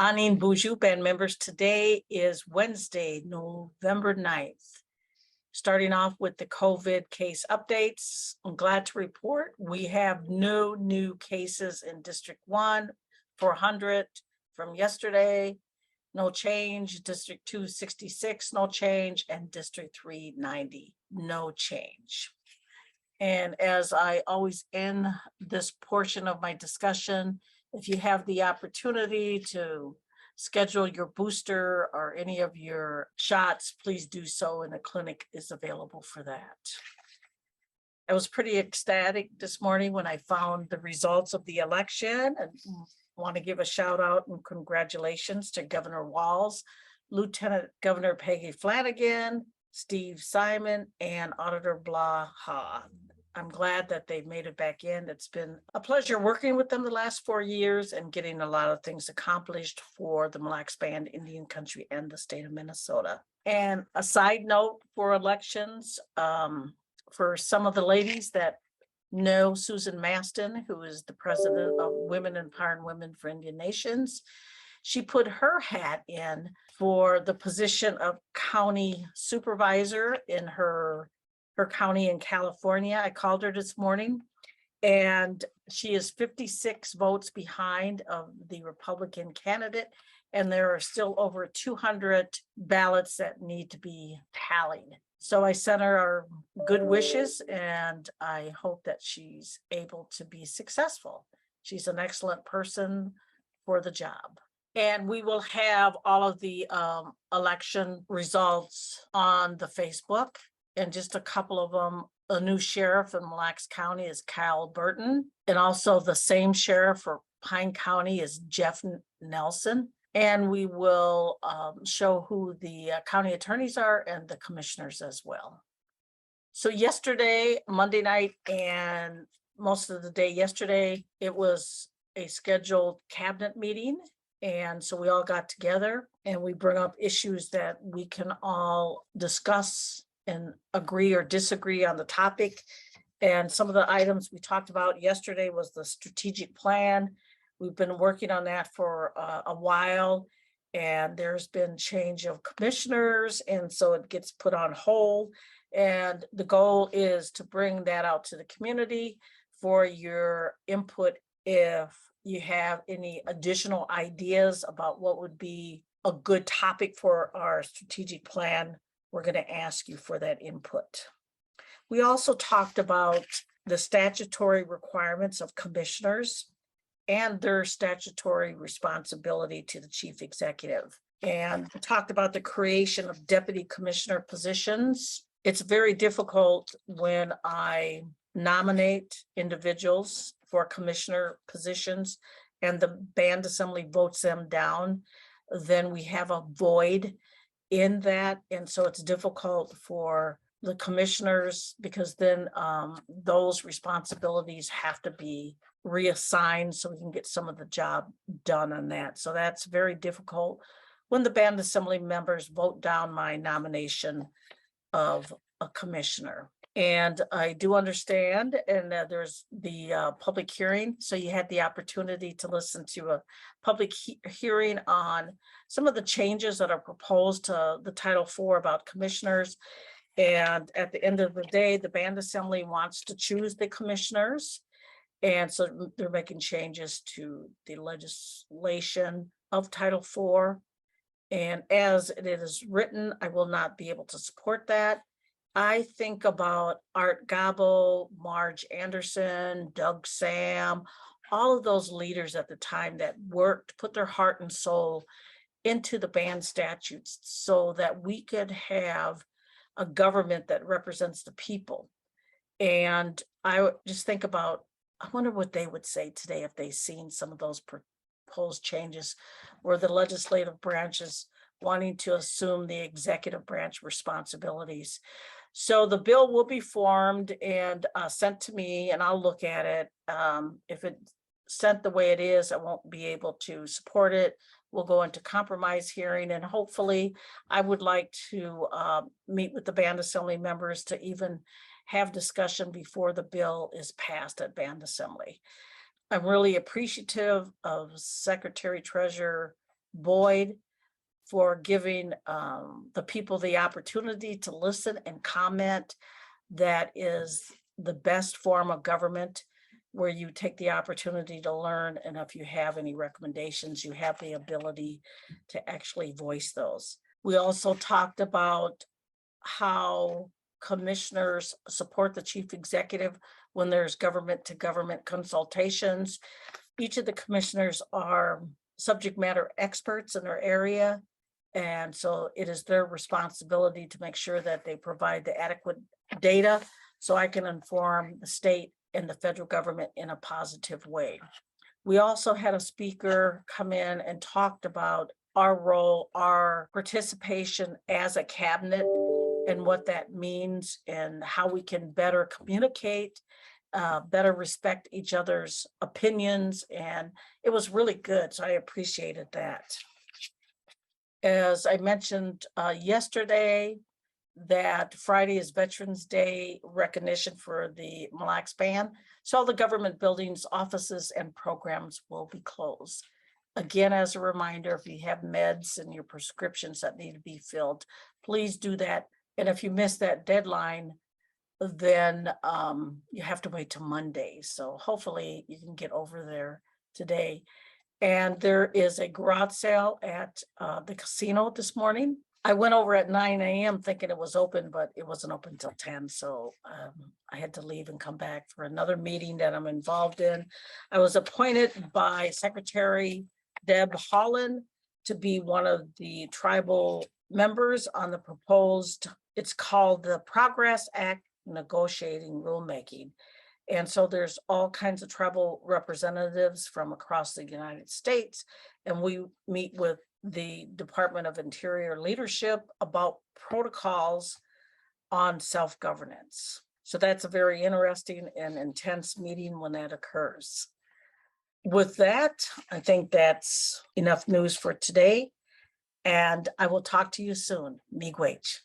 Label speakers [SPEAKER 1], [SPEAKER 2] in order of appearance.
[SPEAKER 1] Anin Buju band members, today is Wednesday, November 9th. Starting off with the COVID case updates, I'm glad to report we have no new cases in District 1, 400 from yesterday, no change. District 2, 66, no change, and District 3, 90, no change. And as I always end this portion of my discussion, if you have the opportunity to schedule your booster or any of your shots, please do so, and a clinic is available for that. I was pretty ecstatic this morning when I found the results of the election, and want to give a shout out and congratulations to Governor Walz, Lieutenant Governor Peggy Flanagan, Steve Simon, and Auditor Blaha. I'm glad that they made it back in. It's been a pleasure working with them the last 4 years and getting a lot of things accomplished for the Mille Band, Indian Country, and the state of Minnesota. And a side note for elections, for some of the ladies that know Susan Maston, who is the president of Women Empowering Women for Indian Nations, she put her hat in for the position of county supervisor in her county in California. I called her this morning, and she is 56 votes behind of the Republican candidate, and there are still over 200 ballots that need to be tallied. So I sent her our good wishes, and I hope that she's able to be successful. She's an excellent person for the job. And we will have all of the election results on the Facebook, and just a couple of them. A new sheriff in Mille County is Kyle Burton, and also the same sheriff for Pine County is Jeff Nelson. And we will show who the county attorneys are and the commissioners as well. So yesterday, Monday night, and most of the day yesterday, it was a scheduled cabinet meeting. And so we all got together and we bring up issues that we can all discuss and agree or disagree on the topic. And some of the items we talked about yesterday was the strategic plan. We've been working on that for a while, and there's been change of commissioners, and so it gets put on hold. And the goal is to bring that out to the community for your input. If you have any additional ideas about what would be a good topic for our strategic plan, we're going to ask you for that input. We also talked about the statutory requirements of commissioners and their statutory responsibility to the chief executive. And we talked about the creation of deputy commissioner positions. It's very difficult when I nominate individuals for commissioner positions and the band assembly votes them down. Then we have a void in that. And so it's difficult for the commissioners, because then those responsibilities have to be reassigned so we can get some of the job done on that. So that's very difficult when the band assembly members vote down my nomination of a commissioner. And I do understand, and there's the public hearing. So you had the opportunity to listen to a public hearing on some of the changes that are proposed to the Title IV about commissioners. And at the end of the day, the band assembly wants to choose the commissioners. And so they're making changes to the legislation of Title IV. And as it is written, I will not be able to support that. I think about Art Gabo, Marge Anderson, Doug Sam, all of those leaders at the time that worked, put their heart and soul into the band statutes so that we could have a government that represents the people. And I just think about, I wonder what they would say today if they seen some of those proposed changes where the legislative branches wanting to assume the executive branch responsibilities. So the bill will be formed and sent to me, and I'll look at it. If it's sent the way it is, I won't be able to support it. We'll go into compromise hearing, and hopefully I would like to meet with the band assembly members to even have discussion before the bill is passed at band assembly. I'm really appreciative of Secretary Treasurer Boyd for giving the people the opportunity to listen and comment. That is the best form of government, where you take the opportunity to learn, and if you have any recommendations, you have the ability to actually voice those. We also talked about how commissioners support the chief executive when there's government to government consultations. Each of the commissioners are subject matter experts in their area. And so it is their responsibility to make sure that they provide the adequate data so I can inform the state and the federal government in a positive way. We also had a speaker come in and talked about our role, our participation as a cabinet, and what that means, and how we can better communicate, better respect each other's opinions. And it was really good, so I appreciated that. As I mentioned yesterday, that Friday is Veterans Day recognition for the Mille Band. So all the government buildings, offices, and programs will be closed. Again, as a reminder, if you have meds and your prescriptions that need to be filled, please do that. And if you miss that deadline, then you have to wait till Monday. So hopefully you can get over there today. And there is a garage sale at the casino this morning. I went over at 9 a.m. thinking it was open, but it wasn't open till 10. So I had to leave and come back for another meeting that I'm involved in. I was appointed by Secretary Deb Holland to be one of the tribal members on the proposed, it's called the Progress Act Negotiating Rulemaking. And so there's all kinds of tribal representatives from across the United States. And we meet with the Department of Interior leadership about protocols on self-governance. So that's a very interesting and intense meeting when that occurs. With that, I think that's enough news for today. And I will talk to you soon. Miigwech.